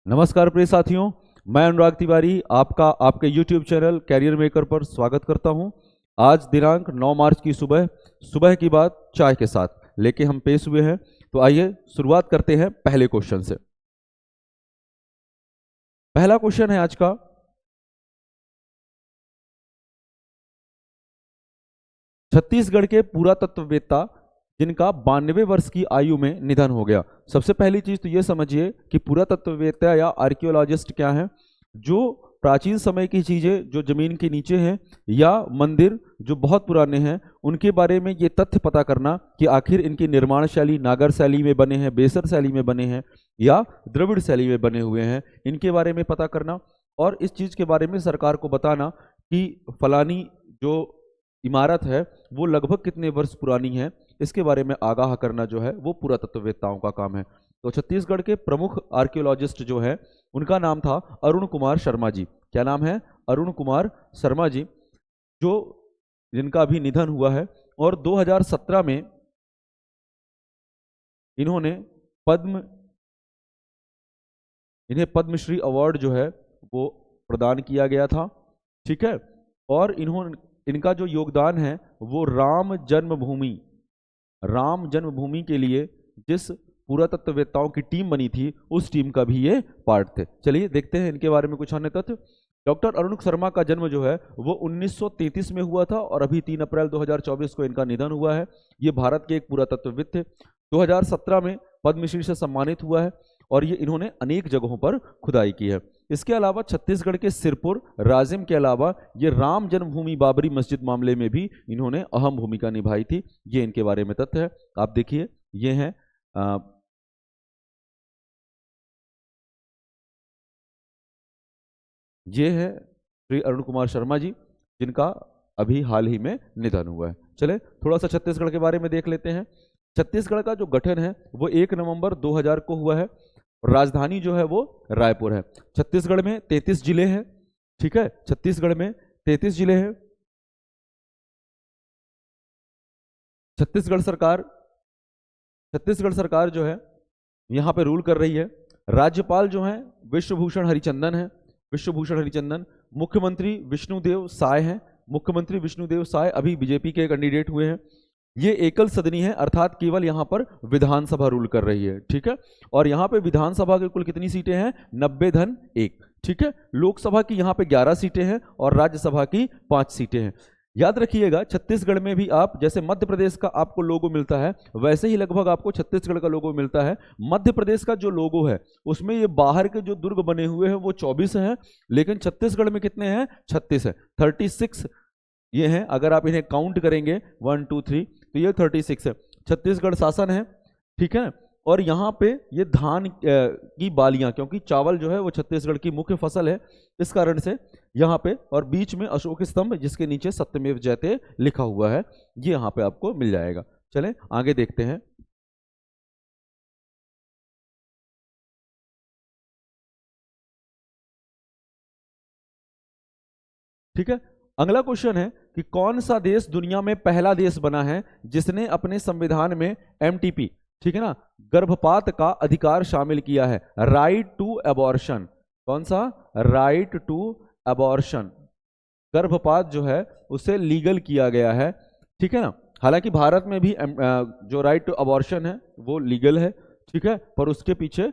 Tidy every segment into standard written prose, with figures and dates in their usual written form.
नमस्कार प्रिय साथियों, मैं अनुराग तिवारी आपका आपके YouTube चैनल कैरियर मेकर पर स्वागत करता हूं। आज दिनांक 9 मार्च की सुबह सुबह की बात चाय के साथ लेके हम पेश हुए हैं। तो आइए शुरुआत करते हैं पहले क्वेश्चन से। पहला क्वेश्चन है आज का, छत्तीसगढ़ के पुरातत्ववेत्ता जिनका 92 वर्ष की आयु में निधन हो गया। सबसे पहली चीज तो ये समझिए कि पुरातत्ववेत्ता या आर्कियोलॉजिस्ट क्या है। जो प्राचीन समय की चीजें जो जमीन के नीचे हैं या मंदिर जो बहुत पुराने हैं उनके बारे में ये तथ्य पता करना कि आखिर इनकी निर्माण शैली नागर शैली में बने हैं, बेसर शैली में बने हैं या द्रविड़ शैली में बने हुए हैं, इनके बारे में पता करना और इस चीज के बारे में सरकार को बताना कि फलानी जो इमारत है वो लगभग कितने वर्ष पुरानी है, इसके बारे में आगाह करना जो है वो पुरातत्ववेत्ताओं का काम है। तो छत्तीसगढ़ के प्रमुख आर्कियोलॉजिस्ट जो है उनका नाम था अरुण कुमार शर्मा जी। क्या नाम है? अरुण कुमार शर्मा जी, जो जिनका अभी निधन हुआ है। और 2017 में इन्हें पद्मश्री अवार्ड जो है वो प्रदान किया गया था। ठीक है। और इनका जो योगदान है वो राम जन्मभूमि के लिए जिस पुरातत्ववेत्ताओं की टीम बनी थी उस टीम का भी ये पार्ट थे। चलिए देखते हैं इनके बारे में कुछ अन्य तथ्य। डॉक्टर अरुण शर्मा का जन्म जो है वो 1933 में हुआ था और अभी 3 अप्रैल 2024 को इनका निधन हुआ है। ये भारत के एक पुरातत्वविद थे। 2017 में पद्मश्री से सम्मानित हुआ है और ये इन्होंने अनेक जगहों पर खुदाई की है। इसके अलावा छत्तीसगढ़ के सिरपुर राजिम के अलावा ये राम जन्मभूमि बाबरी मस्जिद मामले में भी इन्होंने अहम भूमिका निभाई थी। ये इनके बारे में तथ्य है। आप देखिए ये हैं ये है श्री अरुण कुमार शर्मा जी जिनका अभी हाल ही में निधन हुआ है। चले थोड़ा सा छत्तीसगढ़ के बारे में देख लेते हैं। छत्तीसगढ़ का जो गठन है वो 1 नवंबर 2000 को हुआ है। राजधानी जो है वो रायपुर है। छत्तीसगढ़ में 33 जिले हैं। ठीक है, छत्तीसगढ़ में 33 जिले हैं। छत्तीसगढ़ सरकार जो है यहाँ पे रूल कर रही है। राज्यपाल जो है विश्वभूषण हरिचंदन है, विश्वभूषण हरिचंदन। मुख्यमंत्री विष्णुदेव साय हैं। मुख्यमंत्री विष्णुदेव साय अभी बीजेपी के कैंडिडेट हुए हैं। ये एकल सदनी है अर्थात केवल यहाँ पर विधानसभा रूल कर रही है। ठीक है। और यहाँ पे विधानसभा के कुल कितनी सीटें हैं? 90-1। ठीक है। लोकसभा की यहाँ पे 11 सीटें हैं और राज्यसभा की 5 सीटें हैं। याद रखिएगा छत्तीसगढ़ में भी आप जैसे मध्य प्रदेश का आपको लोगो मिलता है वैसे ही लगभग आपको छत्तीसगढ़ का लोगो मिलता है। मध्य प्रदेश का जो लोगो है उसमें ये बाहर के जो दुर्ग बने हुए हैं वो 24 हैं, लेकिन छत्तीसगढ़ में कितने हैं? 36 है, 36 ये हैं। अगर आप इन्हें काउंट करेंगे 1 2 3 तो ये 36 है। छत्तीसगढ़ शासन है। ठीक है। और यहाँ पे ये धान की बालियां, क्योंकि चावल जो है वो छत्तीसगढ़ की मुख्य फसल है, इस कारण से यहाँ पे, और बीच में अशोक स्तंभ जिसके नीचे सत्यमेव जयते लिखा हुआ है, ये यहाँ पे आपको मिल जाएगा। चलें आगे देखते हैं। ठीक है। अगला क्वेश्चन है कि कौन सा देश दुनिया में पहला देश बना है जिसने अपने संविधान में एमटीपी, ठीक है ना, गर्भपात का अधिकार शामिल किया है? Right to abortion. कौन सा? Right to abortion. गर्भपात जो है उसे लीगल किया गया है। ठीक है ना। हालांकि भारत में भी जो राइट टू अबॉर्शन है वो लीगल है। ठीक है। पर उसके पीछे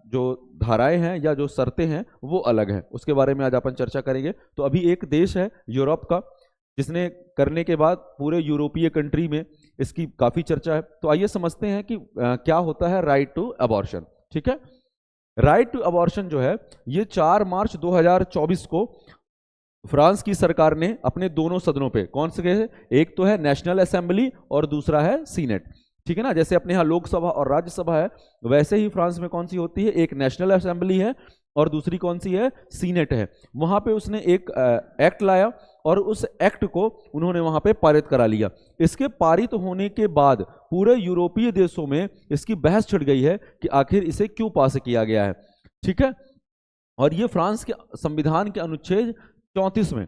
जो धाराएं हैं या जो शर्तें हैं वो अलग हैं, उसके बारे में आज अपन चर्चा करेंगे। तो अभी एक देश है यूरोप का जिसने करने के बाद पूरे यूरोपीय कंट्री में इसकी काफी चर्चा है। तो आइए समझते हैं कि क्या होता है राइट टू अबॉर्शन। ठीक है। राइट टू अबॉर्शन जो है ये 4 मार्च 2024 को फ्रांस की सरकार ने अपने दोनों सदनों पे, कौन से गए? एक तो है नेशनल असेंबली और दूसरा है सीनेट। ठीक है ना। जैसे अपने यहाँ लोकसभा और राज्यसभा है वैसे ही फ्रांस में कौन सी होती है? एक नेशनल असेंबली है और दूसरी कौन सी है? सीनेट है। वहां पे उसने एक एक्ट लाया और उस एक्ट को उन्होंने वहां पे पारित करा लिया। इसके पारित होने के बाद पूरे यूरोपीय देशों में इसकी बहस छिड़ गई है कि आखिर इसे क्यों पास किया गया है। ठीक है। और ये फ्रांस के संविधान के अनुच्छेद 34 में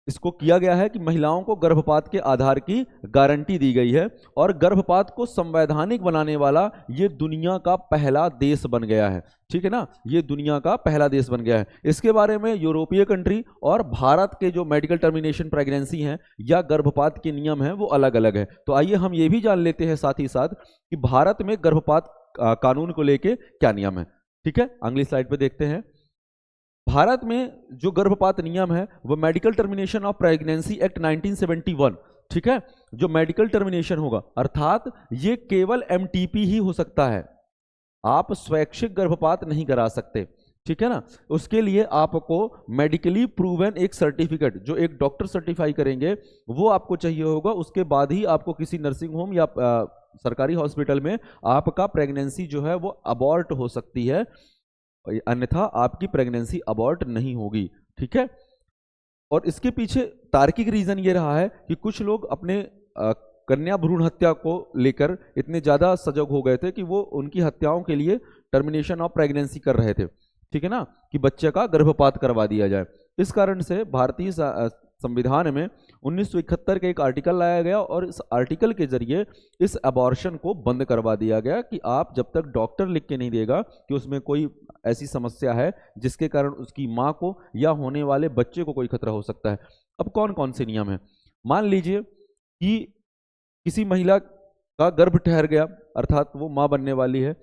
इसको किया गया है कि महिलाओं को गर्भपात के आधार की गारंटी दी गई है और गर्भपात को संवैधानिक बनाने वाला ये दुनिया का पहला देश बन गया है। ठीक है ना, ये दुनिया का पहला देश बन गया है। इसके बारे में यूरोपीय कंट्री और भारत के जो मेडिकल टर्मिनेशन प्रेगनेंसी हैं या गर्भपात के नियम हैं वो अलग अलग है। तो आइए हम ये भी जान लेते हैं साथ ही साथ कि भारत में गर्भपात कानून को लेके क्या नियम है। ठीक है, अगली स्लाइड पे देखते हैं। भारत में जो गर्भपात नियम है वो medical termination of pregnancy act 1971, ठीक है, जो मेडिकल टर्मिनेशन होगा अर्थात ये केवल एमटीपी ही हो सकता है, आप स्वैच्छिक गर्भपात नहीं करा सकते। ठीक है ना, उसके लिए आपको मेडिकली प्रूवन एक सर्टिफिकेट जो एक डॉक्टर सर्टिफाई करेंगे वो आपको चाहिए होगा। उसके बाद ही आपको किसी नर्सिंग होम या सरकारी हॉस्पिटल में आपका प्रेगनेंसी जो है वो अबॉर्ट हो सकती है, अन्यथा आपकी प्रेगनेंसी अबॉर्ट नहीं होगी। ठीक है, और इसके पीछे तार्किक रीजन ये रहा है कि कुछ लोग अपने कन्या भ्रूण हत्या को लेकर इतने ज्यादा सजग हो गए थे कि वो उनकी हत्याओं के लिए टर्मिनेशन ऑफ प्रेगनेंसी कर रहे थे। ठीक है ना, कि बच्चे का गर्भपात करवा दिया जाए। इस कारण से भारतीय संविधान में 1971 के एक आर्टिकल लाया गया और इस आर्टिकल के जरिए इस अबॉर्शन को बंद करवा दिया गया कि आप जब तक डॉक्टर लिख के नहीं देगा कि उसमें कोई ऐसी समस्या है जिसके कारण उसकी माँ को या होने वाले बच्चे को कोई खतरा हो सकता है। अब कौन कौन से नियम है, मान लीजिए कि किसी महिला का गर्भ ठहर गया अर्थात वो माँ बनने वाली है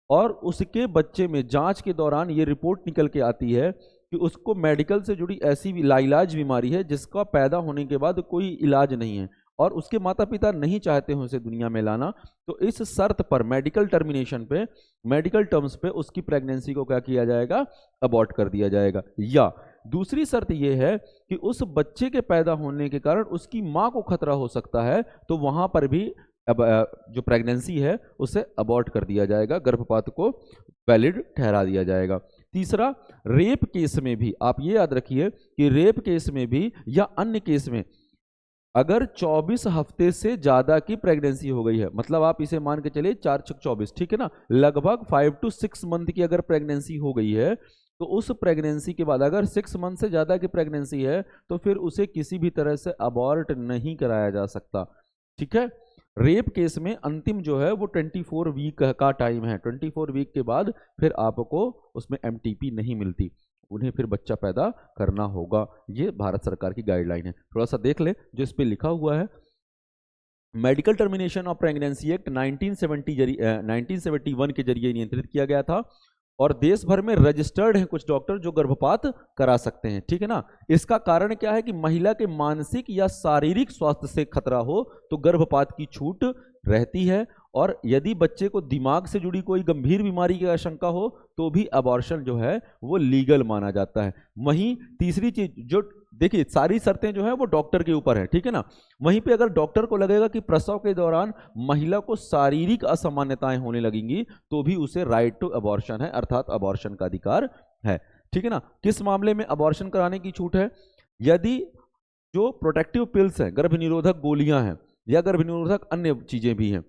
और उसके बच्चे में जांच के दौरान ये रिपोर्ट निकल के आती है कि उसको मेडिकल से जुड़ी ऐसी लाइलाज बीमारी है जिसका पैदा होने के बाद कोई इलाज नहीं है और उसके माता पिता नहीं चाहते हैं उसे दुनिया में लाना, तो इस शर्त पर मेडिकल टर्मिनेशन पे, मेडिकल टर्म्स पे उसकी प्रेगनेंसी को क्या किया जाएगा, अबॉर्ट कर दिया जाएगा। या दूसरी शर्त यह है कि उस बच्चे के पैदा होने के कारण उसकी माँ को खतरा हो सकता है, तो वहां पर भी अब जो प्रेगनेंसी है उसे अबॉर्ट कर दिया जाएगा, गर्भपात को वैलिड ठहरा दिया जाएगा। तीसरा, रेप केस में भी आप ये याद रखिए कि रेप केस में भी या अन्य केस में अगर 24 हफ्ते से ज्यादा की प्रेगनेंसी हो गई है, मतलब आप इसे मान के चलिए 4 छक 24, ठीक है ना, लगभग 5 to 6 मंथ की अगर प्रेगनेंसी हो गई है तो उस प्रेगनेंसी के बाद अगर 6 मंथ से ज्यादा की प्रेगनेंसी है तो फिर उसे किसी भी तरह से अबॉर्ट नहीं कराया जा सकता। ठीक है, रेप केस में अंतिम जो है वो 24 वीक का टाइम है, 24 वीक के बाद फिर आपको उसमें एमटीपी नहीं मिलती, उन्हें फिर बच्चा पैदा करना होगा। ये भारत सरकार की गाइडलाइन है, थोड़ा सा देख ले जो इस पे लिखा हुआ है। Medical termination of pregnancy act 1971 के जरिए नियंत्रित किया गया था और देश भर में रजिस्टर्ड हैं कुछ डॉक्टर जो गर्भपात करा सकते हैं। ठीक है ना, इसका कारण क्या है कि महिला के मानसिक या शारीरिक स्वास्थ्य से खतरा हो तो गर्भपात की छूट रहती है और यदि बच्चे को दिमाग से जुड़ी कोई गंभीर बीमारी की आशंका हो तो भी अबॉर्शन जो है वो लीगल माना जाता है। वहीं तीसरी चीज जो देखिए, सारी शर्तें जो है वो डॉक्टर के ऊपर है, ठीक है ना, वहीं पे अगर डॉक्टर को लगेगा कि प्रसव के दौरान महिला को शारीरिक असामान्यताएं होने लगेंगी तो भी उसे राइट टू अबॉर्शन है, अर्थात अबॉर्शन का अधिकार है। ठीक है ना, किस मामले में अबॉर्शन कराने की छूट है, यदि जो प्रोटेक्टिव पिल्स हैं, गर्भ निरोधक गोलियां हैं या गर्भ निरोधक अन्य चीजें भी हैं,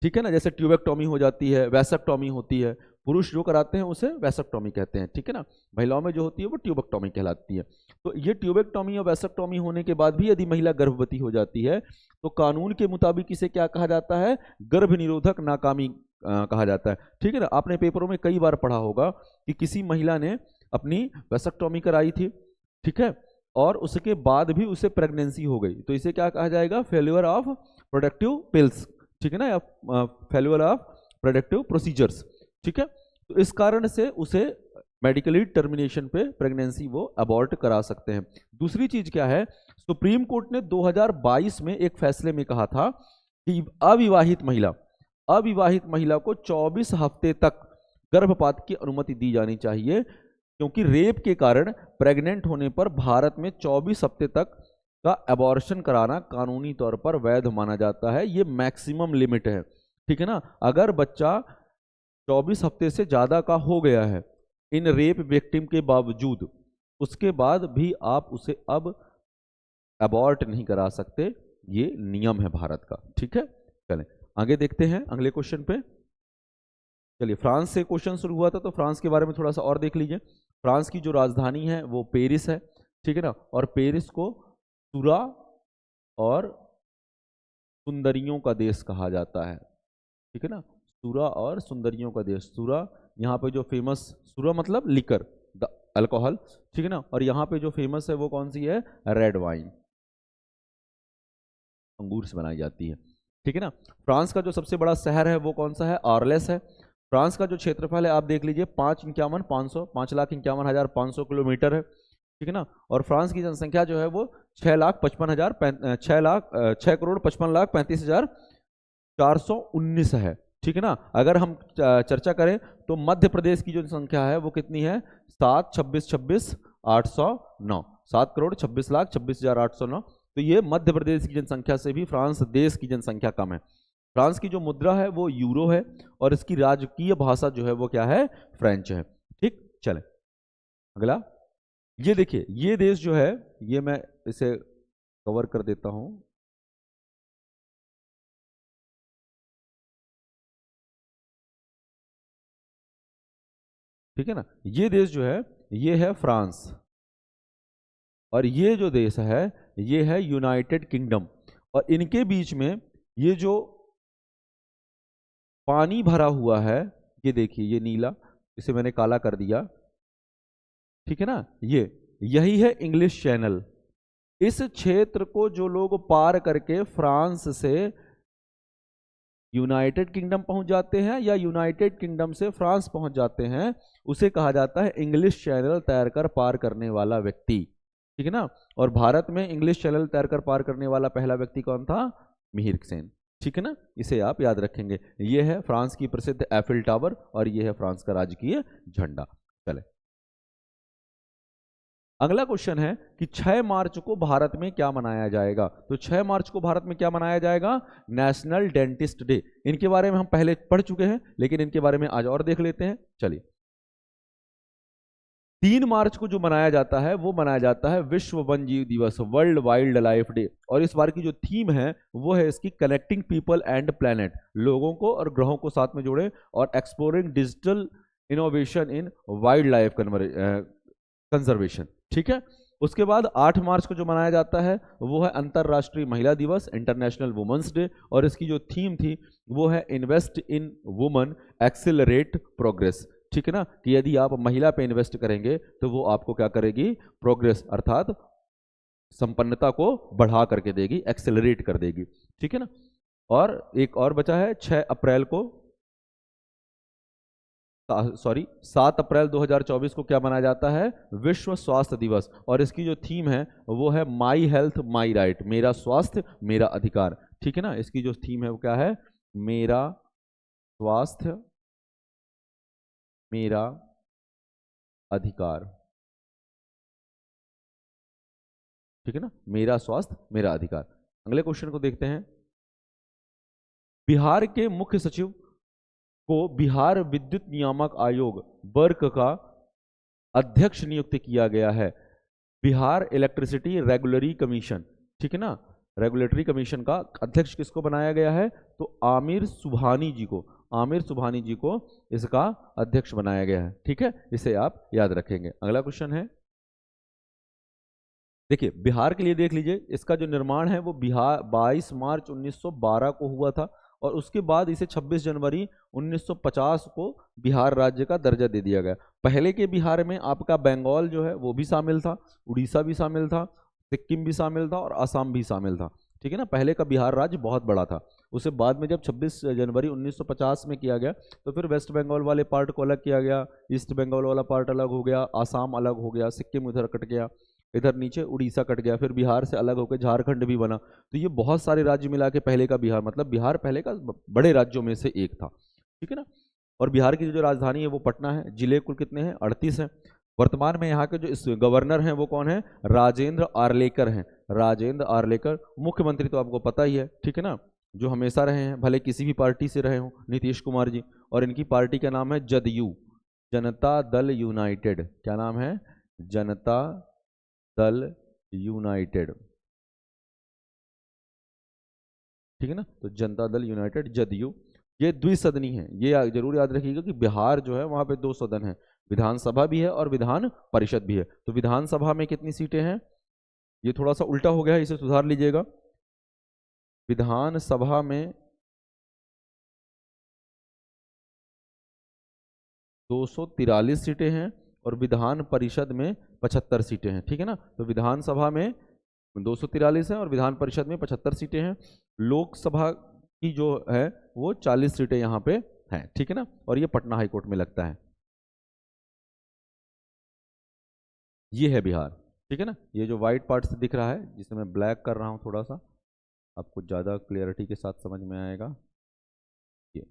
ठीक है ना, जैसे ट्यूबेक्टोमी हो जाती है, वैसेक्टोमी होती है, पुरुष जो कराते हैं उसे वैसेक्टोमी कहते हैं, ठीक है ना, महिलाओं में जो होती है वो ट्यूबेक्टोमी कहलाती है। तो ये ट्यूबेक्टोमी और वैसेक्टोमी होने के बाद भी यदि महिला गर्भवती हो जाती है तो कानून के मुताबिक इसे क्या कहा जाता है, गर्भ निरोधक नाकामी कहा जाता है। ठीक है ना, आपने पेपरों में कई बार पढ़ा होगा कि किसी महिला ने अपनी वैसेक्टोमी कराई थी, ठीक है, और उसके बाद भी उसे प्रेगनेंसी हो गई, तो इसे क्या कहा जाएगा, फेल्यूर ऑफ प्रोडक्टिव पिल्स, ठीक है ना, या फेल्यूर ऑफ प्रोडक्टिव प्रोसीजर्स। ठीक है, तो इस कारण से उसे मेडिकली टर्मिनेशन पे प्रेगनेंसी वो अबॉर्ट करा सकते हैं। दूसरी चीज क्या है, सुप्रीम कोर्ट ने 2022 में एक फैसले में कहा था कि अविवाहित महिला को 24 हफ्ते तक गर्भपात की अनुमति दी जानी चाहिए, क्योंकि रेप के कारण प्रेग्नेंट होने पर भारत में 24 हफ्ते तक का अबॉर्शन कराना कानूनी तौर पर वैध माना जाता है, ये मैक्सिमम लिमिट है। ठीक है ना, अगर बच्चा 24 हफ्ते से ज्यादा का हो गया है इन रेप विक्टिम के बावजूद, उसके बाद भी आप उसे अब अबॉर्ट नहीं करा सकते, ये नियम है भारत का। ठीक है, चलें आगे देखते हैं अगले क्वेश्चन पे। चलिए, फ्रांस से क्वेश्चन शुरू हुआ था तो फ्रांस के बारे में थोड़ा सा और देख लीजिए। फ्रांस की जो राजधानी है वो पेरिस है, ठीक है ना, और पेरिस को सुरा और सुंदरियों का देश कहा जाता है, ठीक है ना। सुरा और सुंदरियों का देश। सुरा, यहाँ पे जो फेमस, सुरा मतलब लिकर, द अल्कोहल, ठीक है ना। और यहाँ पे जो फेमस है वो कौन सी है? रेड वाइन, अंगूर से बनाई जाती है, ठीक है ना। फ्रांस का जो सबसे बड़ा शहर है वो कौन सा है? आर्लेस है। फ्रांस का जो क्षेत्रफल है आप देख लीजिए, 5,51,500 किलोमीटर है, ठीक है ना। और फ्रांस की जनसंख्या जो है वो 6,55,35,419 है, ठीक है ना। अगर हम चर्चा करें तो मध्य प्रदेश की जो संख्या है वो कितनी है? 7,26,26,809, 7,26,26,809। तो ये मध्य प्रदेश की जनसंख्या से भी फ्रांस देश की जनसंख्या कम है। फ्रांस की जो मुद्रा है वो यूरो है और इसकी राजकीय भाषा जो है वो क्या है? फ्रेंच है, ठीक। चले अगला, ये देखिए, ये देश जो है, ये मैं इसे कवर कर देता हूं। ठीक है ना। ये देश जो है ये है फ्रांस, और ये जो देश है ये है यूनाइटेड किंगडम। और इनके बीच में ये जो पानी भरा हुआ है, ये देखिए, ये नीला, इसे मैंने काला कर दिया, ठीक है ना। ये यही है इंग्लिश चैनल। इस क्षेत्र को जो लोग पार करके फ्रांस से यूनाइटेड किंगडम पहुंच जाते हैं या यूनाइटेड किंगडम से फ्रांस पहुंच जाते हैं, उसे कहा जाता है इंग्लिश चैनल तैरकर पार करने वाला व्यक्ति, ठीक है ना। और भारत में इंग्लिश चैनल तैरकर पार करने वाला पहला व्यक्ति कौन था? मिहिर सेन, ठीक है ना। इसे आप याद रखेंगे। ये है फ्रांस की प्रसिद्ध एफिल टावर और ये है फ्रांस का राजकीय झंडा। चले अगला क्वेश्चन है कि 6 मार्च को भारत में क्या मनाया जाएगा? तो 6 मार्च को भारत में क्या मनाया जाएगा? National dentist day. इनके बारे में हम पहले पढ़ चुके हैं, लेकिन इनके बारे में आज और देख लेते हैं। चलिए, 3 मार्च को जो मनाया जाता है वो मनाया जाता है विश्व वन्यजीव दिवस, वर्ल्ड वाइल्ड लाइफ डे। और इस बार की जो थीम है वो है इसकी कनेक्टिंग पीपल एंड प्लेनेट, लोगों को और ग्रहों को साथ में जोड़े, और exploring digital innovation in wild life conservation, ठीक है। उसके बाद 8 मार्च को जो मनाया जाता है वो है अंतरराष्ट्रीय महिला दिवस, इंटरनेशनल वुमेन्स डे। और इसकी जो थीम थी वो है invest in woman accelerate progress, ठीक है ना। कि यदि आप महिला पे इन्वेस्ट करेंगे तो वो आपको क्या करेगी? प्रोग्रेस अर्थात संपन्नता को बढ़ा करके देगी, एक्सेलरेट कर देगी, ठीक है ना। और एक और बचा है 6 अप्रैल को, 7 अप्रैल 2024 को क्या मनाया जाता है? विश्व स्वास्थ्य दिवस। और इसकी जो थीम है वो है माई हेल्थ माई राइट, मेरा स्वास्थ्य मेरा अधिकार, ठीक है ना। इसकी जो थीम है वो क्या है? मेरा स्वास्थ्य मेरा अधिकार, ठीक है ना। मेरा स्वास्थ्य मेरा अधिकार। अगले क्वेश्चन को देखते हैं। बिहार के मुख्य सचिव को बिहार विद्युत नियामक आयोग बर्क का अध्यक्ष नियुक्त किया गया है। बिहार इलेक्ट्रिसिटी रेगुलरी कमीशन, ठीक है ना, रेगुलेटरी कमीशन का अध्यक्ष किसको बनाया गया है? तो आमिर सुबहानी जी को, आमिर सुबहानी जी को इसका अध्यक्ष बनाया गया है, ठीक है। इसे आप याद रखेंगे। अगला क्वेश्चन है, देखिए बिहार के लिए देख लीजिए, इसका जो निर्माण है वो बिहार 22 मार्च 1912 को हुआ था, और उसके बाद इसे 26 जनवरी 1950 को बिहार राज्य का दर्जा दे दिया गया। पहले के बिहार में आपका बंगाल जो है वो भी शामिल था, उड़ीसा भी शामिल था, सिक्किम भी शामिल था और असम भी शामिल था, ठीक है ना। पहले का बिहार राज्य बहुत बड़ा था। उसे बाद में जब 26 जनवरी 1950 में किया गया तो फिर वेस्ट बंगाल वाले पार्ट को अलग किया गया, ईस्ट बंगाल वाला पार्ट अलग हो गया, आसाम अलग हो गया, सिक्किम उधर कट गया, इधर नीचे उड़ीसा कट गया, फिर बिहार से अलग होकर झारखंड भी बना। तो ये बहुत सारे राज्य मिला के पहले का बिहार, मतलब बिहार पहले का बड़े राज्यों में से एक था, ठीक है ना। और बिहार की जो राजधानी है वो पटना है। जिले कुल कितने हैं? 38 हैं। वर्तमान में यहाँ के जो इस गवर्नर हैं वो कौन है? राजेंद्र आर्लेकर हैं, राजेंद्र आर्लेकर। मुख्यमंत्री तो आपको पता ही है, ठीक है ना, जो हमेशा रहे हैं, भले किसी भी पार्टी से रहे हों, नीतीश कुमार जी। और इनकी पार्टी का नाम है जदयू, जनता दल यूनाइटेड। क्या नाम है? जनता दल यूनाइटेड, ठीक है ना। तो जनता दल यूनाइटेड, जदयू। ये द्विसदनी है, ये जरूर याद रखिएगा कि बिहार जो है वहां पे 2 सदन है, विधानसभा भी है और विधान परिषद भी है। तो विधानसभा में कितनी सीटें हैं? ये थोड़ा सा उल्टा हो गया है, इसे सुधार लीजिएगा। विधानसभा में 243 सीटें हैं और विधान परिषद में 75 सीटें हैं, ठीक है ना। तो विधानसभा में 243 है और विधान परिषद में 75 सीटें हैं। लोकसभा की जो है वो 40 सीटें यहाँ पे हैं, ठीक है ना। और ये पटना हाईकोर्ट में लगता है। ये है बिहार, ठीक है ना। ये जो व्हाइट पार्ट से दिख रहा है, जिसे मैं ब्लैक कर रहा हूँ थोड़ा सा, आपको ज़्यादा क्लियरिटी के साथ समझ में आएगा। ये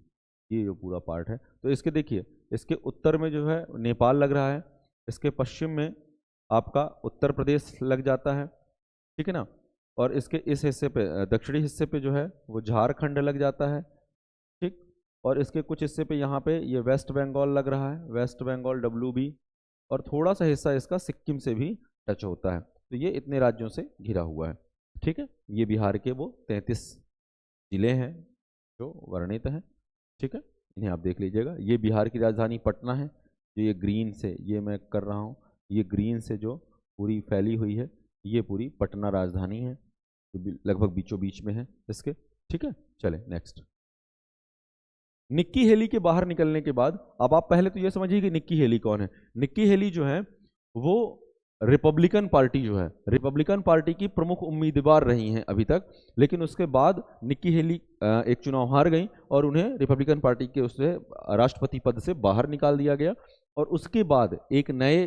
ये जो पूरा पार्ट है, तो इसके देखिए, इसके उत्तर में जो है नेपाल लग रहा है, इसके पश्चिम में आपका उत्तर प्रदेश लग जाता है, ठीक है ना। और इसके इस हिस्से पे, दक्षिणी हिस्से पे जो है वो झारखंड लग जाता है, ठीक। और इसके कुछ हिस्से पे यहाँ पे ये वेस्ट बंगाल लग रहा है, वेस्ट बंगाल WB। और थोड़ा सा हिस्सा इसका सिक्किम से भी टच होता है। तो ये इतने राज्यों से घिरा हुआ है, ठीक है। ये बिहार के वो 33 जिले हैं जो वर्णित हैं, ठीक है। इन्हें आप देख लीजिएगा। ये बिहार की राजधानी पटना है, जो ये ग्रीन से ये मैं कर रहा हूँ, ये ग्रीन से जो पूरी फैली हुई है, ये पूरी पटना राजधानी है, जो लगभग बीचों बीच में है इसके, ठीक है। चले नेक्स्ट। निक्की हेली के बाहर निकलने के बाद अब आप पहले तो ये समझिए कि निक्की हेली कौन है। निक्की हेली जो है वो रिपब्लिकन पार्टी जो है, रिपब्लिकन पार्टी की प्रमुख उम्मीदवार रही हैं अभी तक। लेकिन उसके बाद निक्की हेली एक चुनाव हार गई और उन्हें रिपब्लिकन पार्टी के उससे राष्ट्रपति पद से बाहर निकाल दिया गया। और उसके बाद एक नए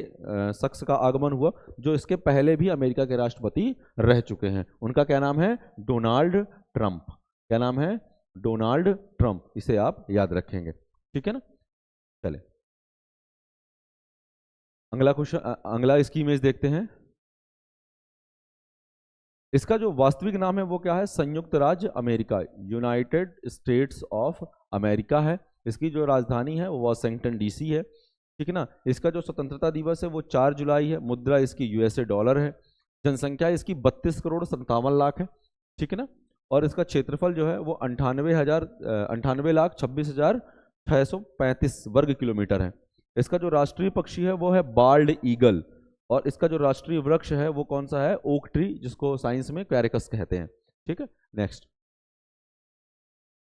शख्स का आगमन हुआ जो इसके पहले भी अमेरिका के राष्ट्रपति रह चुके हैं। उनका क्या नाम है? Donald Trump. क्या नाम है? Donald Trump. इसे आप याद रखेंगे, ठीक है ना। चले अगला क्वेश्चन, अगला इसकी इमेज देखते हैं। इसका जो वास्तविक नाम है वो क्या है? संयुक्त राज्य America, United states of America है। इसकी जो राजधानी है वो वाशिंगटन DC है, ठीक है ना। इसका जो स्वतंत्रता दिवस है वो 4 जुलाई है। मुद्रा इसकी USA डॉलर है। जनसंख्या इसकी 32 करोड़ 57 लाख है, ठीक है ना। और इसका क्षेत्रफल जो है वो 98,26,635 वर्ग किलोमीटर है। इसका जो राष्ट्रीय पक्षी है वो है बाल्ड ईगल। और इसका जो राष्ट्रीय वृक्ष है वो कौन सा है? ओक ट्री, जिसको साइंस में क्वेरिकस कहते हैं, ठीक है। नेक्स्ट,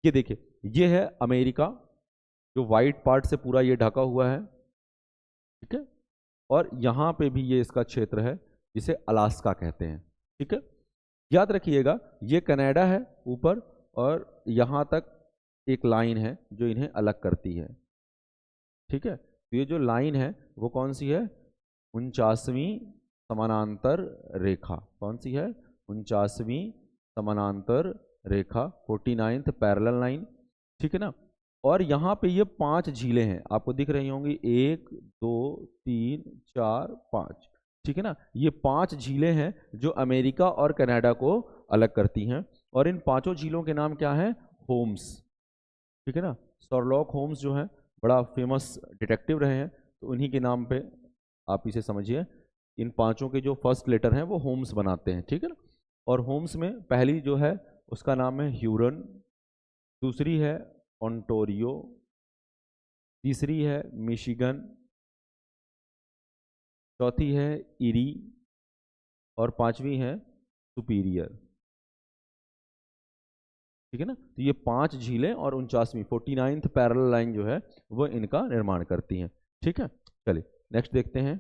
ये देखिए, ये है अमेरिका, जो व्हाइट पार्ट से पूरा ये ढका हुआ है, ठीक है। और यहाँ पे भी ये इसका क्षेत्र है जिसे अलास्का कहते हैं, ठीक है। याद रखिएगा, ये कनाडा है ऊपर, और यहाँ तक एक लाइन है जो इन्हें अलग करती है, ठीक है। तो ये जो लाइन है वो कौन सी है? 49वीं समानांतर रेखा। कौन सी है? 49वीं समानांतर रेखा, 49th पैरेलल लाइन, ठीक है ना। और यहाँ पे ये 5 झीलें हैं, आपको दिख रही होंगी, 1 2 3 4 5, ठीक है ना। ये 5 झीलें हैं जो अमेरिका और कनाडा को अलग करती हैं। और इन 5 झीलों के नाम क्या हैं? होम्स, ठीक है ना। शर्लॉक होम्स जो है बड़ा फेमस डिटेक्टिव रहे हैं, तो उन्हीं के नाम पे आप इसे समझिए। इन 5 के जो फर्स्ट लेटर हैं वो होम्स बनाते हैं, ठीक है ना। और होम्स में पहली जो है उसका नाम है ह्यूरन, दूसरी है ओंटारियो, तीसरी है मिशिगन, चौथी है इरी, और 5वीं है सुपीरियर, ठीक है ना। तो ये 5 झीलें और 49वीं 49th पैरेलल लाइन जो है वो इनका निर्माण करती हैं, ठीक है। चलिए नेक्स्ट देखते हैं।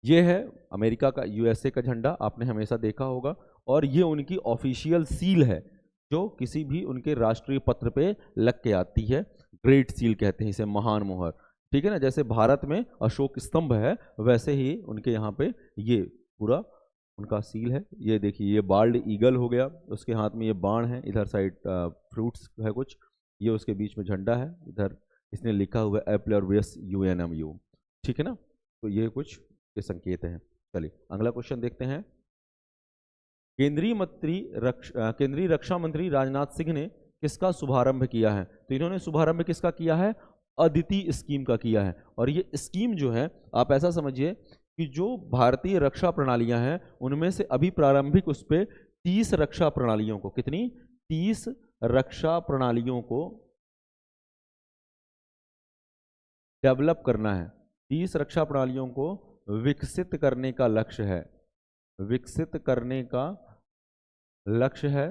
ये है अमेरिका का, USA का झंडा, आपने हमेशा देखा होगा। और ये उनकी ऑफिशियल सील है जो किसी भी उनके राष्ट्रीय पत्र पे लग के आती है। ग्रेट सील कहते हैं इसे, महान मोहर, ठीक है ना। जैसे भारत में अशोक स्तंभ है, वैसे ही उनके यहाँ पे ये पूरा उनका सील है। ये देखिए, ये बाल्ड ईगल हो गया, उसके हाथ में ये बाण है, इधर साइड फ्रूट्स है कुछ, ये उसके बीच में झंडा है, इधर इसने लिखा हुआ है एप्लरवेस UNMU, ठीक है ना। तो ये कुछ के संकेत हैं। चलिए अगला क्वेश्चन देखते हैं। केंद्रीय रक्षा मंत्री राजनाथ सिंह ने किसका शुभारंभ किया है? तो इन्होंने शुभारंभ किसका किया है? अदिति स्कीम का किया है। और ये स्कीम जो है, आप ऐसा समझिए कि जो भारतीय रक्षा प्रणालियां हैं उनमें से अभी प्रारंभिक उस पर 30 रक्षा प्रणालियों को, कितनी? 30 रक्षा प्रणालियों को डेवलप करना है। 30 रक्षा प्रणालियों को विकसित करने का लक्ष्य है, विकसित करने का लक्ष्य है,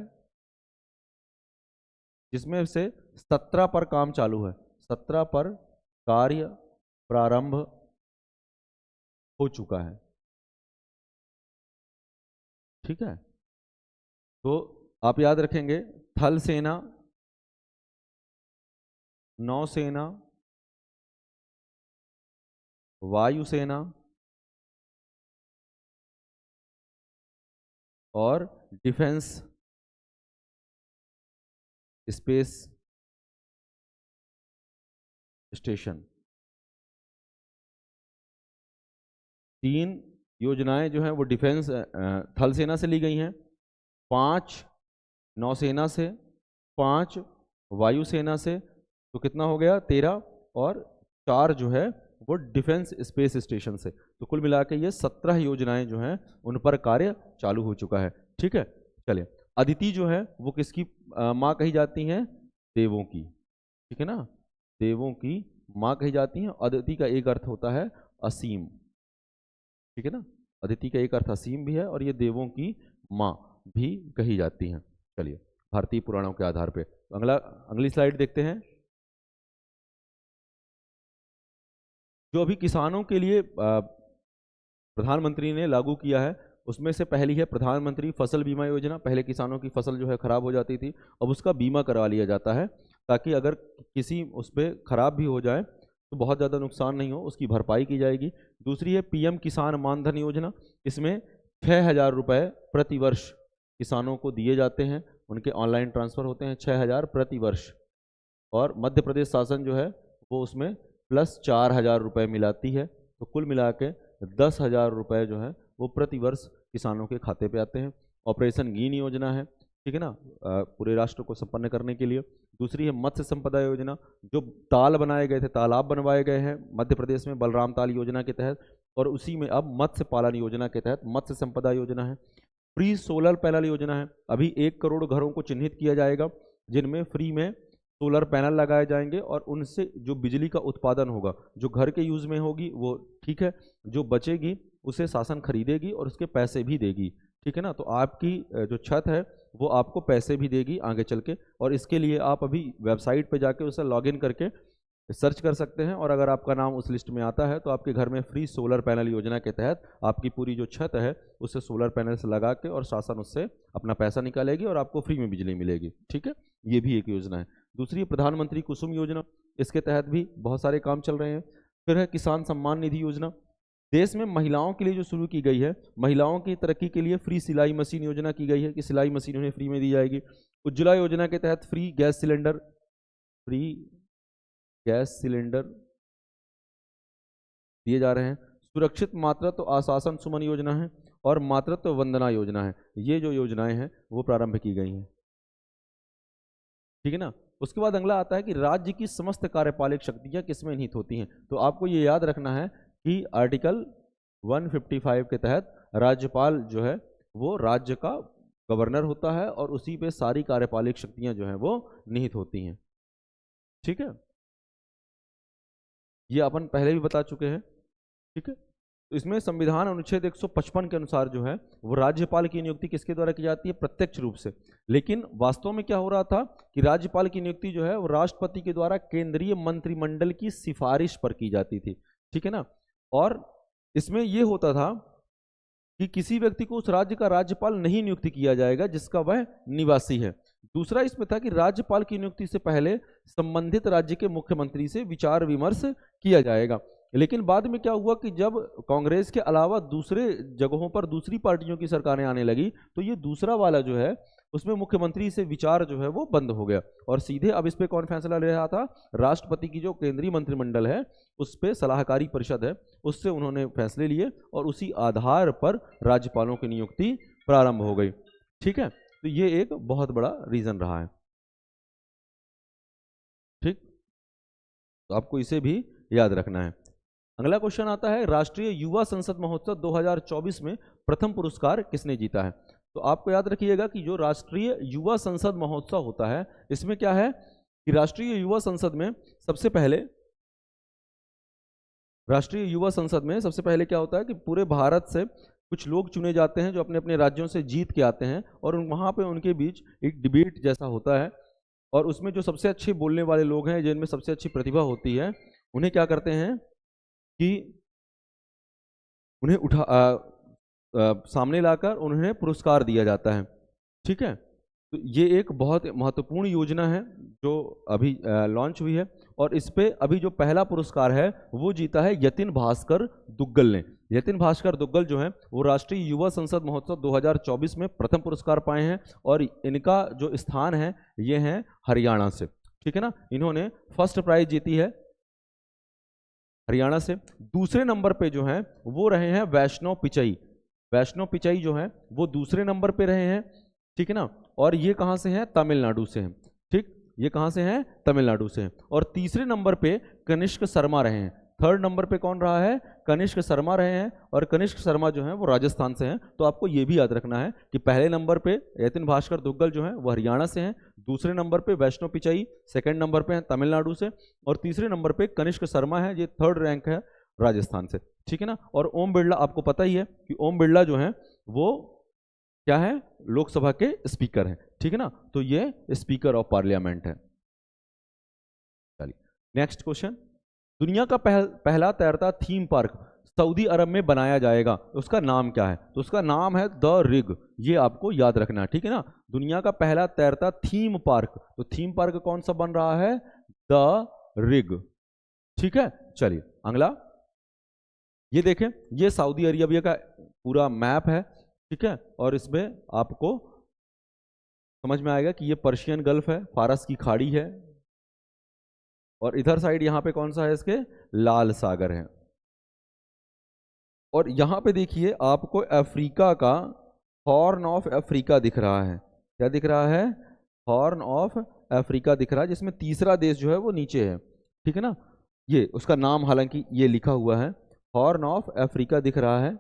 जिसमें से 17 पर काम चालू है, 17 पर कार्य प्रारंभ हो चुका है। ठीक है, तो आप याद रखेंगे थल सेना, नौसेना, वायुसेना और डिफेंस स्पेस स्टेशन। 3 योजनाएं जो हैं वो डिफेंस थल सेना से ली गई हैं, 5 नौसेना से, 5 वायुसेना से, तो कितना हो गया 13, और 4 जो है वो डिफेंस स्पेस स्टेशन से। तो कुल मिला के ये 17 योजनाएं जो हैं उन पर कार्य चालू हो चुका है। ठीक है, चलिए अदिति जो है वो किसकी माँ कही जाती हैं? देवों की। ठीक है ना, देवों की माँ कही जाती हैं। अदिति का एक अर्थ होता है असीम। ठीक है ना, अदिति का एक अर्थ असीम भी है और ये देवों की माँ भी कही जाती हैं। चलिए भारतीय पुराणों के आधार पे अगली स्लाइड देखते हैं। जो अभी किसानों के लिए प्रधानमंत्री ने लागू किया है उसमें से पहली है प्रधानमंत्री फसल बीमा योजना। पहले किसानों की फसल जो है खराब हो जाती थी, अब उसका बीमा करवा लिया जाता है ताकि अगर किसी उस पर खराब भी हो जाए तो बहुत ज़्यादा नुकसान नहीं हो, उसकी भरपाई की जाएगी। दूसरी है पीएम किसान मानधन योजना। इसमें 6,000 रुपये प्रति वर्ष किसानों को दिए जाते हैं, उनके ऑनलाइन ट्रांसफ़र होते हैं 6,000 प्रति वर्ष। और मध्य प्रदेश शासन जो है वो उसमें प्लस 4,000 रुपये मिलाती है, तो कुल मिला के 10,000 रुपये जो है वो प्रति वर्ष किसानों के खाते पे आते हैं। ऑपरेशन ग्रीन योजना है, ठीक है ना, पूरे राष्ट्र को संपन्न करने के लिए। दूसरी है मत्स्य संपदा योजना। जो ताल बनाए गए थे, तालाब बनवाए गए हैं मध्य प्रदेश में बलराम ताल योजना के तहत, और उसी में अब मत्स्य पालन योजना के तहत मत्स्य संपदा योजना है। फ्री सोलर पैनल योजना है। अभी 1 करोड़ घरों को चिन्हित किया जाएगा जिनमें फ्री में सोलर पैनल लगाए जाएंगे और उनसे जो बिजली का उत्पादन होगा, जो घर के यूज़ में होगी वो ठीक है, जो बचेगी उसे शासन खरीदेगी और उसके पैसे भी देगी। ठीक है ना, तो आपकी जो छत है वो आपको पैसे भी देगी आगे चल के। और इसके लिए आप अभी वेबसाइट पे जाके उसे लॉगिन करके सर्च कर सकते हैं, और अगर आपका नाम उस लिस्ट में आता है तो आपके घर में फ्री सोलर पैनल योजना के तहत आपकी पूरी जो छत है उसे सोलर पैनल से लगा के और शासन उससे अपना पैसा निकालेगी और आपको फ्री में बिजली मिलेगी। ठीक है, ये भी एक योजना है। दूसरी है प्रधानमंत्री कुसुम योजना, इसके तहत भी बहुत सारे काम चल रहे हैं। फिर है किसान सम्मान निधि योजना। देश में महिलाओं के लिए जो शुरू की गई है, महिलाओं की तरक्की के लिए फ्री सिलाई मशीन योजना की गई है कि सिलाई मशीन उन्हें फ्री में दी जाएगी। उज्ज्वला योजना के तहत फ्री गैस सिलेंडर दिए जा रहे हैं। सुरक्षित मातृत्व आश्वासन सुमन योजना है और मातृत्व वंदना योजना है। ये जो योजनाएं हैं वो प्रारंभ की गई हैं। ठीक है ना, उसके बाद अगला आता है कि राज्य की समस्त कार्यपालिक शक्तियां किसमें निहित होती हैं। तो आपको ये याद रखना है कि आर्टिकल 155 के तहत राज्यपाल जो है वो राज्य का गवर्नर होता है और उसी पे सारी कार्यपालिक शक्तियां जो हैं वो निहित होती हैं। ठीक है, ये अपन पहले भी बता चुके हैं। ठीक है, तो इसमें संविधान अनुच्छेद 155 के अनुसार जो है वो राज्यपाल की नियुक्ति किसके द्वारा की जाती है? प्रत्यक्ष रूप से। लेकिन वास्तव में क्या हो रहा था कि राज्यपाल की नियुक्ति जो है वो राष्ट्रपति के द्वारा केंद्रीय मंत्रिमंडल की सिफारिश पर की जाती थी। ठीक है ना, और इसमें यह होता था कि किसी व्यक्ति को उस राज्य का राज्यपाल नहीं नियुक्त किया जाएगा जिसका वह निवासी है। दूसरा इसमें था कि राज्यपाल की नियुक्ति से पहले संबंधित राज्य के मुख्यमंत्री से विचार विमर्श किया जाएगा। लेकिन बाद में क्या हुआ कि जब कांग्रेस के अलावा दूसरे जगहों पर दूसरी पार्टियों की सरकारें आने लगी तो ये दूसरा वाला जो है उसमें मुख्यमंत्री से विचार जो है वो बंद हो गया और सीधे अब इस पे कौन फैसला ले रहा था? राष्ट्रपति की जो केंद्रीय मंत्रिमंडल है उस पे सलाहकारी परिषद है उससे उन्होंने फैसले लिए और उसी आधार पर राज्यपालों की नियुक्ति प्रारंभ हो गई। ठीक है, तो ये एक बहुत बड़ा रीजन रहा है। ठीक, तो आपको इसे भी याद रखना है। अगला क्वेश्चन आता है राष्ट्रीय युवा संसद महोत्सव 2024 में प्रथम पुरस्कार किसने जीता है? तो आपको याद रखिएगा कि जो राष्ट्रीय युवा संसद महोत्सव होता है इसमें क्या है कि राष्ट्रीय युवा संसद में सबसे पहले क्या होता है कि पूरे भारत से कुछ लोग चुने जाते हैं जो अपने अपने राज्यों से जीत के आते हैं और वहाँ पे उनके बीच एक डिबेट जैसा होता है, और उसमें जो सबसे अच्छे बोलने वाले लोग हैं, जिनमें सबसे अच्छी प्रतिभा होती है, उन्हें क्या करते हैं कि उन्हें सामने लाकर उन्हें पुरस्कार दिया जाता है। ठीक है, तो ये एक बहुत महत्वपूर्ण योजना है जो अभी लॉन्च हुई है, और इस पे अभी जो पहला पुरस्कार है वो जीता है यतिन भास्कर दुग्गल ने। यतिन भास्कर दुग्गल जो है वो राष्ट्रीय युवा संसद महोत्सव 2024 में प्रथम पुरस्कार पाए हैं, और इनका जो स्थान है ये है हरियाणा से। ठीक है ना, इन्होंने फर्स्ट प्राइज जीती है हरियाणा से। दूसरे नंबर पे जो है वो रहे हैं वैष्णव पिचई। वैष्णव पिचई जो है वो दूसरे नंबर पे रहे हैं। ठीक है ना, और ये कहाँ से हैं? तमिलनाडु से हैं। ठीक, ये कहाँ से हैं? तमिलनाडु से हैं। और तीसरे नंबर पे कनिष्क शर्मा रहे हैं। थर्ड नंबर पे कौन रहा है? कनिष्क शर्मा रहे हैं, और कनिष्क शर्मा जो है वो राजस्थान से हैं। तो आपको ये भी याद रखना है कि पहले नंबर पे यतिन भास्कर दुग्गल जो है वो हरियाणा से हैं, दूसरे नंबर पे वैष्णव पिचाई, सेकंड नंबर पे हैं तमिलनाडु से, और तीसरे नंबर पे कनिष्क शर्मा है, ये थर्ड रैंक है राजस्थान से। ठीक है ना, और ओम बिरला, आपको पता ही है कि ओम बिरला जो है वो क्या है? लोकसभा के स्पीकर हैं। ठीक है ना, तो ये स्पीकर ऑफ पार्लियामेंट है। चलिए नेक्स्ट क्वेश्चन, दुनिया का पहला तैरता थीम पार्क सऊदी अरब में बनाया जाएगा, उसका नाम क्या है? तो उसका नाम है द रिग, ये आपको याद रखना है। ठीक है ना, दुनिया का पहला तैरता थीम पार्क, तो थीम पार्क कौन सा बन रहा है? The rig. ठीक है, चलिए अगला, ये देखें, ये सऊदी अरेबिया का पूरा मैप है। ठीक है, और इसमें आपको समझ में आएगा कि ये पर्शियन गल्फ है, फारस की खाड़ी है, और इधर साइड यहाँ पे कौन सा है? इसके लाल सागर है। और यहाँ पे देखिए आपको अफ्रीका का हॉर्न ऑफ अफ्रीका दिख रहा है। क्या दिख रहा है? हॉर्न ऑफ अफ्रीका दिख रहा है, जिसमें तीसरा देश जो है वो नीचे है। ठीक है ना, ये उसका नाम हालांकि ये लिखा हुआ है, हॉर्न ऑफ अफ्रीका दिख रहा है।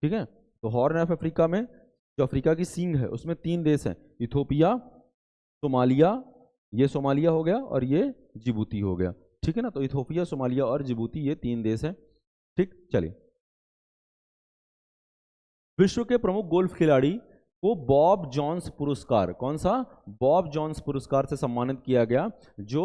ठीक है, तो हॉर्न ऑफ अफ्रीका में जो अफ्रीका की सींग है उसमें 3 देश हैं, इथोपिया, सोमालिया, ये सोमालिया हो गया, और ये जिबूती हो गया। ठीक है ना, तो इथोपिया, सोमालिया और जिबूती, ये 3 देश हैं। ठीक, चलिए, विश्व के प्रमुख गोल्फ खिलाड़ी को बॉब जॉन्स पुरस्कार, कौन सा? बॉब जॉन्स पुरस्कार से सम्मानित किया गया, जो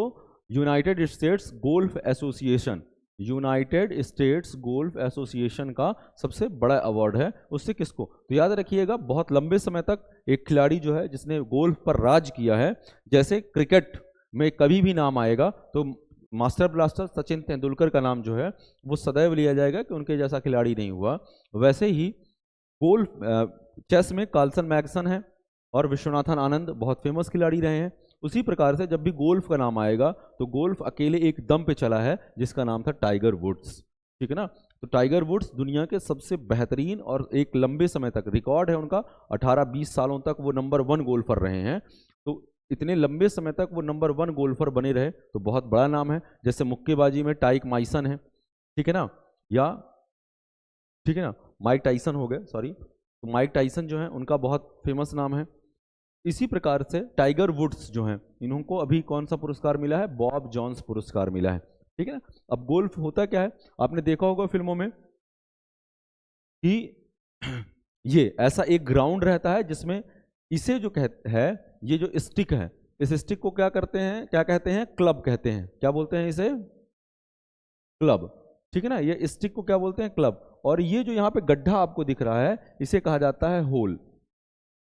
United states golf association, United states golf association का सबसे बड़ा अवार्ड है। उससे किसको? तो याद रखिएगा, बहुत लंबे समय तक एक खिलाड़ी जो है जिसने गोल्फ पर राज किया है, जैसे क्रिकेट में कभी भी नाम आएगा तो मास्टर ब्लास्टर सचिन तेंदुलकर का नाम जो है वो सदैव लिया जाएगा कि उनके जैसा खिलाड़ी नहीं हुआ। वैसे ही गोल्फ चेस में कार्लसन मैग्सन है, और विश्वनाथन आनंद बहुत फेमस खिलाड़ी रहे हैं। उसी प्रकार से जब भी गोल्फ का नाम आएगा तो गोल्फ अकेले एक दम पे चला है, जिसका नाम था टाइगर वुड्स। ठीक है ना, तो टाइगर वुड्स दुनिया के सबसे बेहतरीन, और एक लंबे समय तक रिकॉर्ड है उनका, 18-20 सालों तक वो नंबर 1 गोल्फर रहे हैं। तो इतने लंबे समय तक वो नंबर 1 गोल्फर बने रहे तो बहुत बड़ा नाम है। जैसे मुक्केबाजी में टाइक माइसन है, ठीक है ना, या ठीक है ना, माइक टाइसन हो गए, सॉरी, तो माइक टाइसन जो है उनका बहुत फेमस नाम है। इसी प्रकार से टाइगर वुड्स जो हैं, इनको अभी कौन सा पुरस्कार मिला है? बॉब जॉन्स पुरस्कार मिला है। ठीक है ना, अब गोल्फ होता क्या है, आपने देखा होगा फिल्मों में कि ये ऐसा एक ग्राउंड रहता है जिसमें इसे जो कहते हैं, ये जो स्टिक है, इस स्टिक को क्या करते हैं, क्या कहते हैं? क्लब कहते हैं। क्या बोलते हैं इसे? क्लब। ठीक है ना, ये स्टिक को क्या बोलते हैं? क्लब। और ये जो यहाँ पे गड्ढा आपको दिख रहा है, इसे कहा जाता है होल।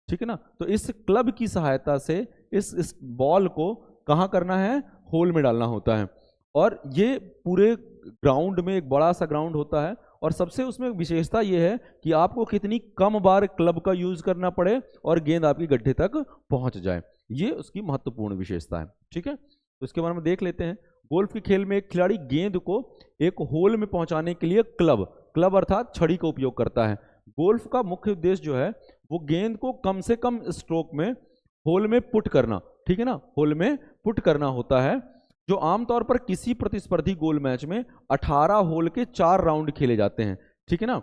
ठीक है ना, तो इस क्लब की सहायता से इस बॉल को कहाँ करना है? होल में डालना होता है। और ये पूरे ग्राउंड में एक बड़ा सा ग्राउंड होता है, और सबसे उसमें विशेषता ये है कि आपको कितनी कम बार क्लब का यूज करना पड़े और गेंद आपकी गड्ढे तक पहुंच जाए, ये उसकी महत्वपूर्ण विशेषता है। ठीक है, तो इसके बारे में देख लेते हैं। गोल्फ के खेल में एक खिलाड़ी गेंद को एक होल में पहुंचाने के लिए क्लब अर्थात छड़ी का उपयोग करता है। गोल्फ का मुख्य उद्देश्य जो है वो गेंद को कम से कम स्ट्रोक में होल में पुट करना, ठीक है ना, होल में पुट करना होता है, जो आमतौर पर किसी प्रतिस्पर्धी गोल मैच में 18 होल के 4 राउंड खेले जाते हैं। ठीक है ना,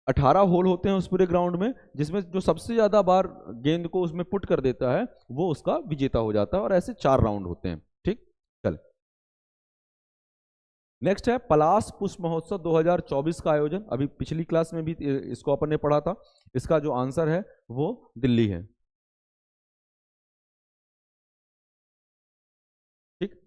18 होल होते हैं उस पूरे ग्राउंड में, जिसमें जो सबसे ज्यादा बार गेंद को उसमें पुट कर देता है वो उसका विजेता हो जाता है, और ऐसे 4 राउंड होते हैं। ठीक, चल नेक्स्ट है पलाश पुष्प महोत्सव 2024 का आयोजन। अभी पिछली क्लास में भी इसको अपन ने पढ़ा था। इसका जो आंसर है वो दिल्ली है। ठीक।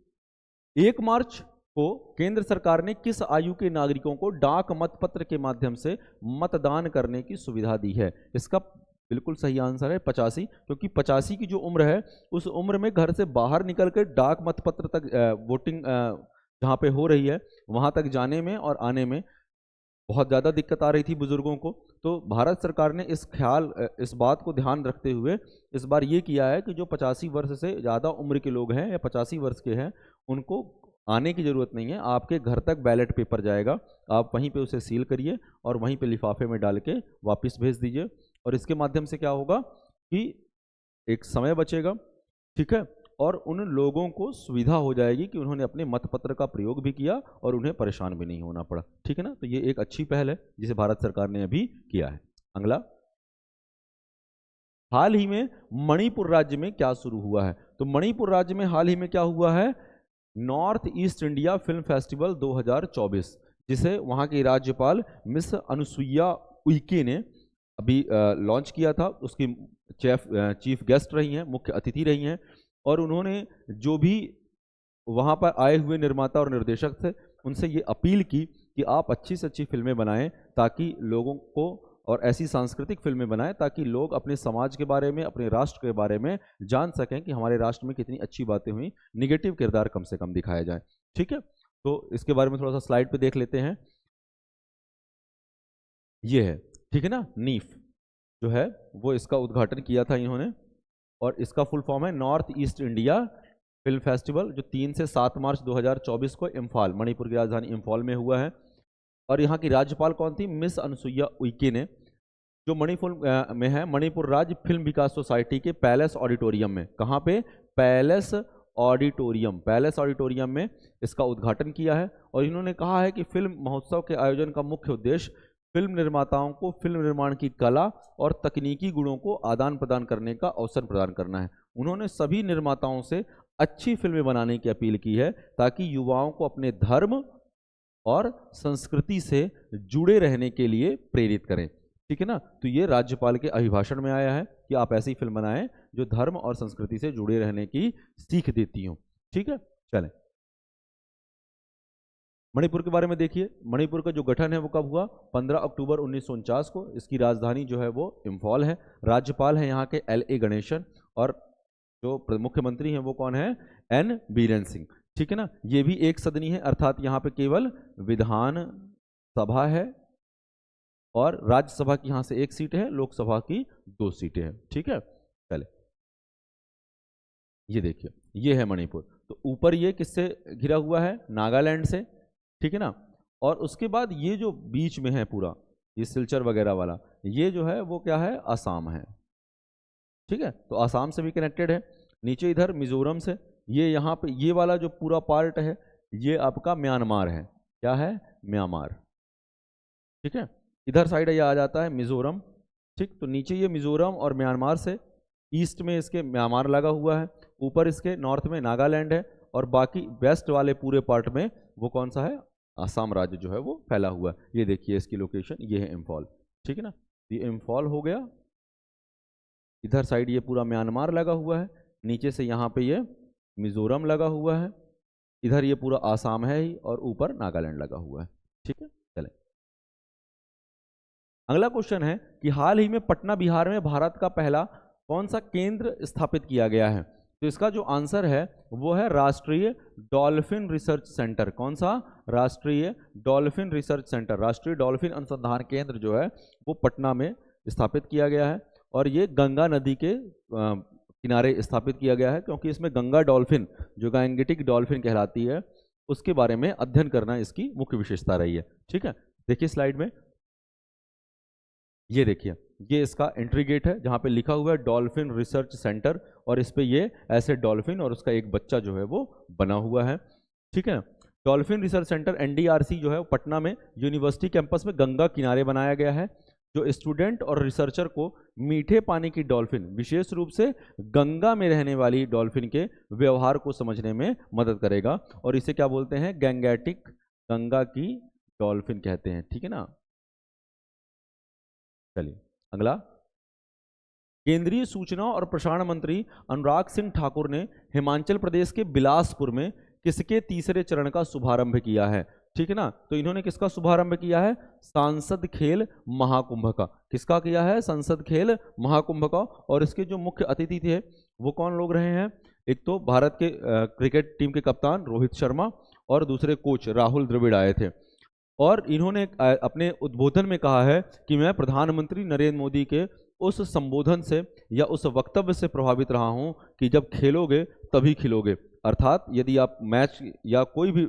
1 मार्च को केंद्र सरकार ने किस आयु के नागरिकों को डाक मतपत्र के माध्यम से मतदान करने की सुविधा दी है? इसका बिल्कुल सही आंसर है 85, क्योंकि 85 की जो उम्र है उस उम्र में घर से बाहर निकल कर डाक मतपत्र तक वोटिंग जहाँ पे हो रही है वहाँ तक जाने में और आने में बहुत ज़्यादा दिक्कत आ रही थी बुजुर्गों को। तो भारत सरकार ने इस बात को ध्यान रखते हुए इस बार ये किया है कि जो 85 वर्ष से ज़्यादा उम्र के लोग हैं या 85 वर्ष के हैं उनको आने की ज़रूरत नहीं है, आपके घर तक बैलेट पेपर जाएगा, आप वहीं पे उसे सील करिए और वहीं पे लिफाफे में डाल के वापस भेज दीजिए। और इसके माध्यम से क्या होगा कि एक समय बचेगा, ठीक है, और उन लोगों को सुविधा हो जाएगी कि उन्होंने अपने मतपत्र का प्रयोग भी किया और उन्हें परेशान भी नहीं होना पड़ा। ठीक है ना, तो ये एक अच्छी पहल है जिसे भारत सरकार ने अभी किया है। अगला, हाल ही में मणिपुर राज्य में क्या शुरू हुआ है? तो मणिपुर राज्य में हाल ही में क्या हुआ है? North east India film festival 2024, जिसे वहाँ की राज्यपाल मिस अनुसुईया उइके ने अभी लॉन्च किया था। उसकी चीफ गेस्ट रही हैं, मुख्य अतिथि रही हैं, और उन्होंने जो भी वहाँ पर आए हुए निर्माता और निर्देशक थे उनसे ये अपील की कि आप अच्छी से अच्छी फिल्में बनाएं ताकि लोगों को, और ऐसी सांस्कृतिक फिल्में बनाएं ताकि लोग अपने समाज के बारे में, अपने राष्ट्र के बारे में जान सकें कि हमारे राष्ट्र में कितनी अच्छी बातें हुई, निगेटिव किरदार कम से कम दिखाया जाए। ठीक है, तो इसके बारे में थोड़ा सा स्लाइड पे देख लेते हैं। ये है, ठीक है ना, नीफ जो है वो इसका उद्घाटन किया था इन्होंने, और इसका फुल फॉर्म है north east India film festival, जो 3 से 7 मार्च 2024 को इम्फाल, मणिपुर की राजधानी इम्फाल में हुआ है। और यहाँ की राज्यपाल कौन थी? मिस अनुसुईया उइके ने, जो मणिपुर में है, मणिपुर राज्य फिल्म विकास सोसाइटी के पैलेस ऑडिटोरियम में। कहाँ पे? पैलेस ऑडिटोरियम में इसका उद्घाटन किया है। और इन्होंने कहा है कि फिल्म महोत्सव के आयोजन का मुख्य उद्देश्य फिल्म निर्माताओं को फिल्म निर्माण की कला और तकनीकी गुणों को आदान प्रदान करने का अवसर प्रदान करना है। उन्होंने सभी निर्माताओं से अच्छी फिल्में बनाने की अपील की है ताकि युवाओं को अपने धर्म और संस्कृति से जुड़े रहने के लिए प्रेरित करें। ठीक है ना, तो ये राज्यपाल के अभिभाषण में आया है कि आप ऐसी फिल्म बनाएं जो धर्म और संस्कृति से जुड़े रहने की सीख देती हो। ठीक है, चलें मणिपुर के बारे में देखिए। मणिपुर का जो गठन है वो कब हुआ? 15 अक्टूबर 1949 को। इसकी राजधानी जो है वो इम्फाल है। राज्यपाल है यहाँ के LA गणेशन, और जो मुख्यमंत्री हैं वो कौन है? N बीरेन सिंह। ठीक है ना, ये भी एक सदनी है, अर्थात यहाँ पे केवल विधान सभा है और राज्यसभा की यहाँ से 1 सीट है, लोकसभा की 2 सीटें हैं। ठीक है, चले ये देखिए, ये है मणिपुर। तो ऊपर ये किससे घिरा हुआ है? नागालैंड से। ठीक है ना, और उसके बाद ये जो बीच में है पूरा ये सिलचर वगैरह वाला, ये जो है वो क्या है? असम है। ठीक है, तो असम से भी कनेक्टेड है। नीचे इधर मिजोरम से, ये यहाँ पे ये वाला जो पूरा पार्ट है ये आपका म्यांमार है। क्या है? म्यांमार। ठीक है, इधर साइड ये आ जाता है मिजोरम। ठीक, तो नीचे ये मिजोरम और म्यांमार से, ईस्ट में इसके म्यांमार लगा हुआ है, ऊपर इसके नॉर्थ में नागालैंड है, और बाकी वेस्ट वाले पूरे पार्ट में वो कौन सा है? असम राज्य जो है वो फैला हुआ है। ये देखिए इसकी लोकेशन, ये है इम्फाल। ठीक है ना, ये इम्फाल हो गया। इधर साइड ये पूरा म्यांमार लगा हुआ है, नीचे से यहाँ पे ये मिजोरम लगा हुआ है, इधर ये पूरा आसाम है ही, और ऊपर नागालैंड लगा हुआ है। ठीक है, चलें अगला क्वेश्चन है कि हाल ही में पटना बिहार में भारत का पहला कौन सा केंद्र स्थापित किया गया है? तो इसका जो आंसर है वो है राष्ट्रीय डॉल्फिन रिसर्च सेंटर। कौन सा? राष्ट्रीय डॉल्फिन रिसर्च सेंटर, राष्ट्रीय डॉल्फिन अनुसंधान केंद्र जो है वो पटना में स्थापित किया गया है। और ये गंगा नदी के किनारे स्थापित किया गया है, क्योंकि इसमें गंगा डॉल्फिन, जो गैंगेटिक डॉल्फिन कहलाती है, उसके बारे में अध्ययन करना इसकी मुख्य विशेषता रही है। ठीक है, देखिए स्लाइड में, ये देखिए, ये इसका एंट्री गेट है जहाँ पे लिखा हुआ है डॉल्फिन रिसर्च सेंटर, और इस पे ये ऐसे डॉल्फिन और उसका एक बच्चा जो है वो बना हुआ है। ठीक है, डॉल्फिन रिसर्च सेंटर NDRC जो है पटना में यूनिवर्सिटी कैंपस में गंगा किनारे बनाया गया है, जो स्टूडेंट और रिसर्चर को मीठे पानी की डॉल्फिन, विशेष रूप से गंगा में रहने वाली डॉल्फिन के व्यवहार को समझने में मदद करेगा। और इसे क्या बोलते हैं? गैंगेटिक गंगा की डॉल्फिन कहते हैं, ठीक है ना। चलिए अगला, केंद्रीय सूचना और प्रसारण मंत्री अनुराग सिंह ठाकुर ने हिमाचल प्रदेश के बिलासपुर में किसके तीसरे चरण का शुभारंभ किया है, ठीक है ना। तो इन्होंने किसका शुभारंभ किया है, सांसद खेल महाकुंभ का। किसका किया है, संसद खेल महाकुंभ का। और इसके जो मुख्य अतिथि थे वो कौन लोग रहे हैं, एक तो भारत के क्रिकेट टीम के कप्तान रोहित शर्मा और दूसरे कोच राहुल द्रविड़ आए थे। और इन्होंने अपने उद्बोधन में कहा है कि मैं प्रधानमंत्री नरेंद्र मोदी के उस संबोधन से या उस वक्तव्य से प्रभावित रहा हूं कि जब खेलोगे तभी खिलोगे। अर्थात यदि आप मैच या कोई भी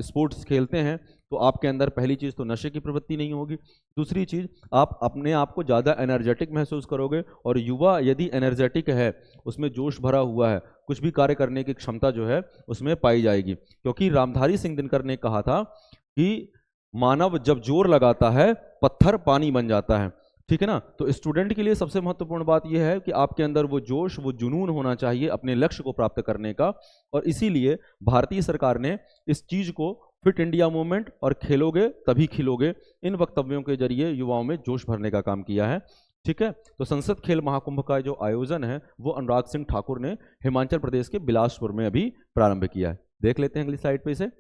स्पोर्ट्स खेलते हैं तो आपके अंदर पहली चीज़ तो नशे की प्रवृत्ति नहीं होगी, दूसरी चीज़ आप अपने आप को ज़्यादा एनर्जेटिक महसूस करोगे। और युवा यदि एनर्जेटिक है, उसमें जोश भरा हुआ है, कुछ भी कार्य करने की क्षमता जो है उसमें पाई जाएगी। क्योंकि रामधारी सिंह दिनकर ने कहा था कि मानव जब जोर लगाता है पत्थर पानी बन जाता है, ठीक है ना। तो स्टूडेंट के लिए सबसे महत्वपूर्ण बात यह है कि आपके अंदर वो जोश, वो जुनून होना चाहिए अपने लक्ष्य को प्राप्त करने का। और इसीलिए भारतीय सरकार ने इस चीज को फिट इंडिया मूवमेंट और खेलोगे तभी खिलोगे इन वक्तव्यों के जरिए युवाओं में जोश भरने का काम किया है, ठीक है। तो संसद खेल महाकुंभ का जो आयोजन है वो अनुराग सिंह ठाकुर ने हिमाचल प्रदेश के बिलासपुर में अभी प्रारंभ किया है। देख लेते हैं अगली स्लाइड पे इसे।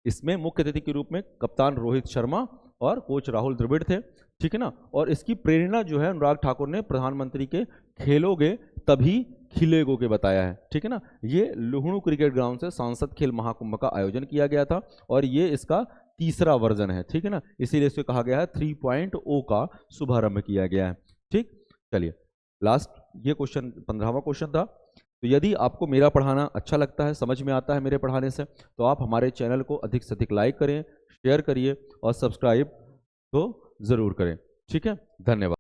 इसमें मुख्य अतिथि के रूप में कप्तान रोहित शर्मा और कोच राहुल द्रविड़ थे, ठीक है ना। और इसकी प्रेरणा जो है अनुराग ठाकुर ने प्रधानमंत्री के खेलोगे तभी खिलेगो के बताया है, ठीक है ना। ये लुहणु क्रिकेट ग्राउंड से सांसद खेल महाकुंभ का आयोजन किया गया था और ये इसका तीसरा वर्जन है, ठीक है ना। इसीलिए इसे कहा गया है 3.0 का शुभारंभ किया गया है, ठीक। चलिए लास्ट, ये क्वेश्चन 15वां क्वेश्चन था। तो यदि आपको मेरा पढ़ाना अच्छा लगता है, समझ में आता है मेरे पढ़ाने से, तो आप हमारे चैनल को अधिक से अधिक लाइक करें, शेयर करिए और सब्सक्राइब तो ज़रूर करें, ठीक है। धन्यवाद।